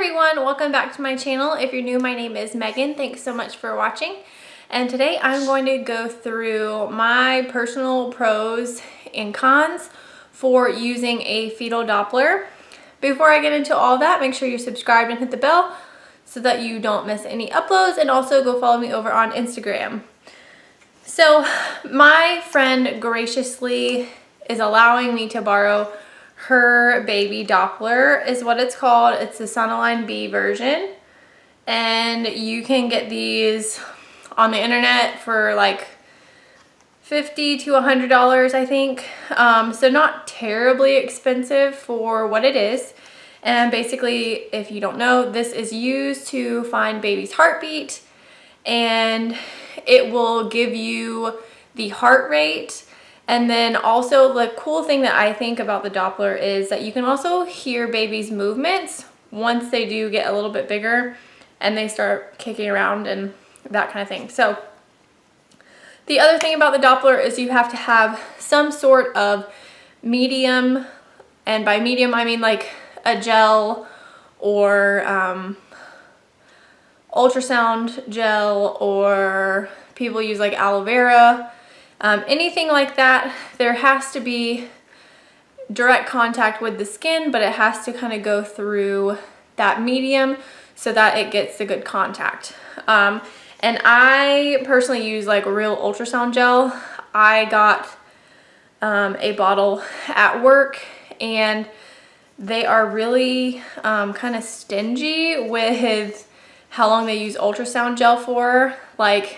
everyone, welcome back to my channel. If you're new, my name is Megan. Thanks so much for watching. And today I'm going to go through my personal pros and cons for using a fetal Doppler. Before I get into all that, make sure you're subscribed and hit the bell so that you don't miss any uploads, and also go follow me over on Instagram. So my friend graciously is allowing me to borrow her Baby Doppler is what it's called. It's the Sonoline B version, and you can get these on the internet for like $50 to $100, I think. So not terribly expensive for what it is. And basically, if you don't know, this is used to find baby's heartbeat, and it will give you the heart rate. And then also the cool thing that I think about the Doppler is that you can also hear baby's movements once they do get a little bit bigger and they start kicking around and that kind of thing. So the other thing about the Doppler is you have to have some sort of medium, and by medium I mean like a gel or ultrasound gel, or people use like aloe vera. Anything like that. There has to be direct contact with the skin, but it has to kind of go through that medium so that it gets the good contact. And I personally use like real ultrasound gel. I got a bottle at work, and they are really kind of stingy with how long they use ultrasound gel for. Like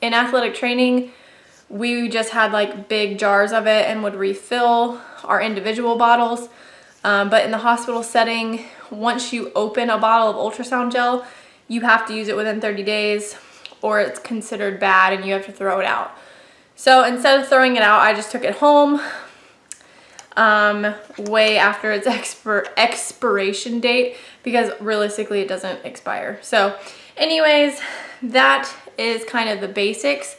in athletic training, we just had like big jars of it and would refill our individual bottles. But in the hospital setting, once you open a bottle of ultrasound gel, you have to use it within 30 days or it's considered bad and you have to throw it out. So instead of throwing it out, I just took it home way after its expiration date, because realistically it doesn't expire. So anyways, that is kind of the basics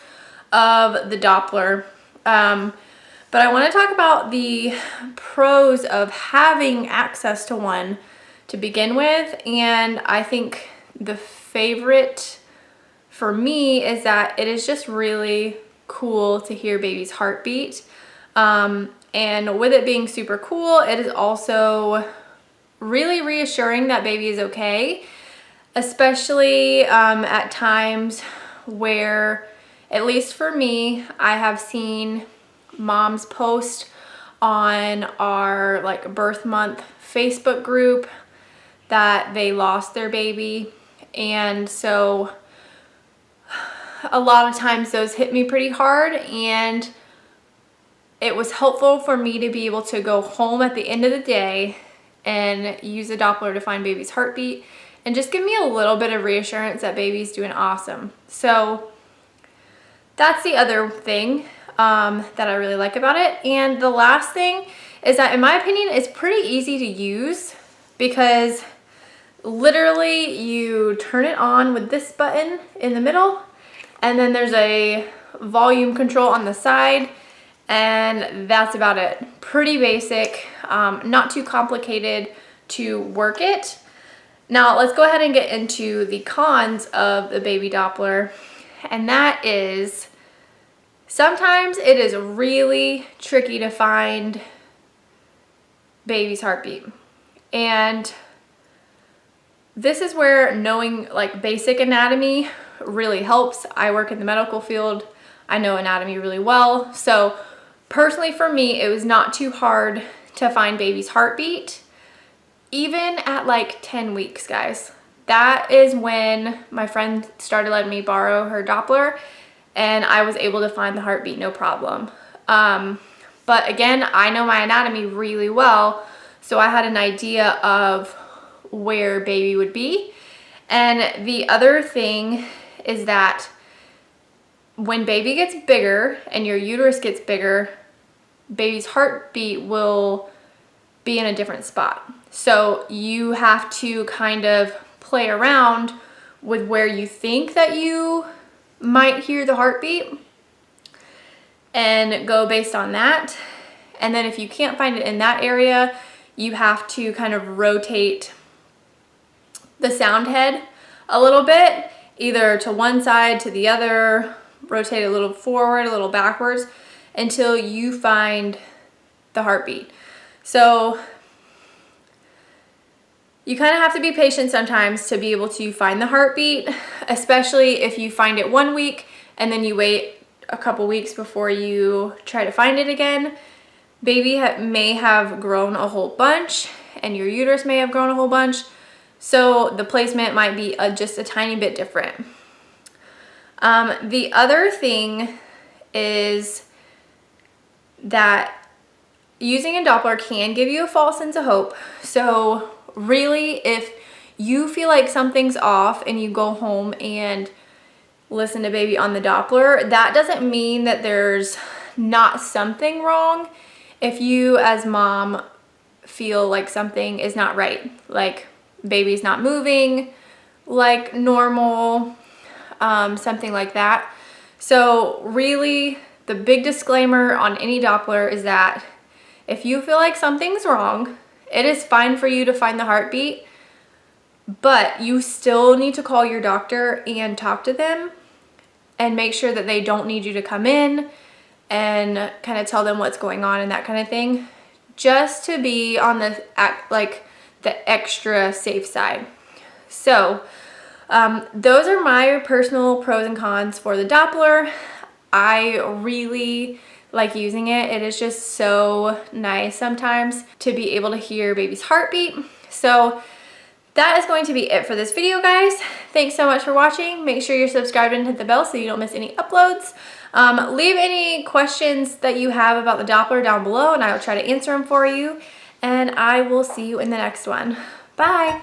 of the Doppler. But I want to talk about the pros of having access to one to begin with. And I think the favorite for me is that it is just really cool to hear baby's heartbeat. And with it being super cool, it is also really reassuring that baby is okay, especially at times where, at least for me, I have seen moms post on our like birth month Facebook group that they lost their baby. And so a lot of times those hit me pretty hard, and it was helpful for me to be able to go home at the end of the day and use a Doppler to find baby's heartbeat and just give me a little bit of reassurance that baby's doing awesome. So that's the other thing that I really like about it. And the last thing is that, in my opinion, it's pretty easy to use, because literally you turn it on with this button in the middle, and then there's a volume control on the side, and that's about it. Pretty basic, not too complicated to work it. Now let's go ahead and get into the cons of the Baby Doppler. And that is, sometimes it is really tricky to find baby's heartbeat. And this is where knowing like basic anatomy really helps. I work in the medical field. I know anatomy really well. So personally for me, it was not too hard to find baby's heartbeat, even at like 10 weeks, guys. That is when my friend started letting me borrow her Doppler, and I was able to find the heartbeat no problem. But again, I know my anatomy really well, so I had an idea of where baby would be. And the other thing is that when baby gets bigger and your uterus gets bigger, baby's heartbeat will be in a different spot. So you have to kind of play around with where you think that you might hear the heartbeat and go based on that. And then if you can't find it in that area, you have to kind of rotate the sound head a little bit, either to one side, to the other, rotate a little forward, a little backwards, until you find the heartbeat. So you kind of have to be patient sometimes to be able to find the heartbeat, especially if you find it 1 week and then you wait a couple weeks before you try to find it again. Baby may have grown a whole bunch and your uterus may have grown a whole bunch. So the placement might be just a tiny bit different. The other thing is that using a Doppler can give you a false sense of hope. So really, if you feel like something's off and you go home and listen to baby on the Doppler, that doesn't mean that there's not something wrong. If you as mom feel like something is not right, like baby's not moving like normal, something like that. So really, the big disclaimer on any Doppler is that if you feel like something's wrong, it is fine for you to find the heartbeat, but you still need to call your doctor and talk to them and make sure that they don't need you to come in and kind of tell them what's going on and that kind of thing, just to be on the extra safe side. So those are my personal pros and cons for the Doppler. I really like using it. It is just so nice sometimes to be able to hear baby's heartbeat. So that is going to be it for this video, guys. Thanks so much for watching. Make sure you're subscribed and hit the bell so you don't miss any uploads. Leave any questions that you have about the Doppler down below and I will try to answer them for you. And I will see you in the next one. Bye.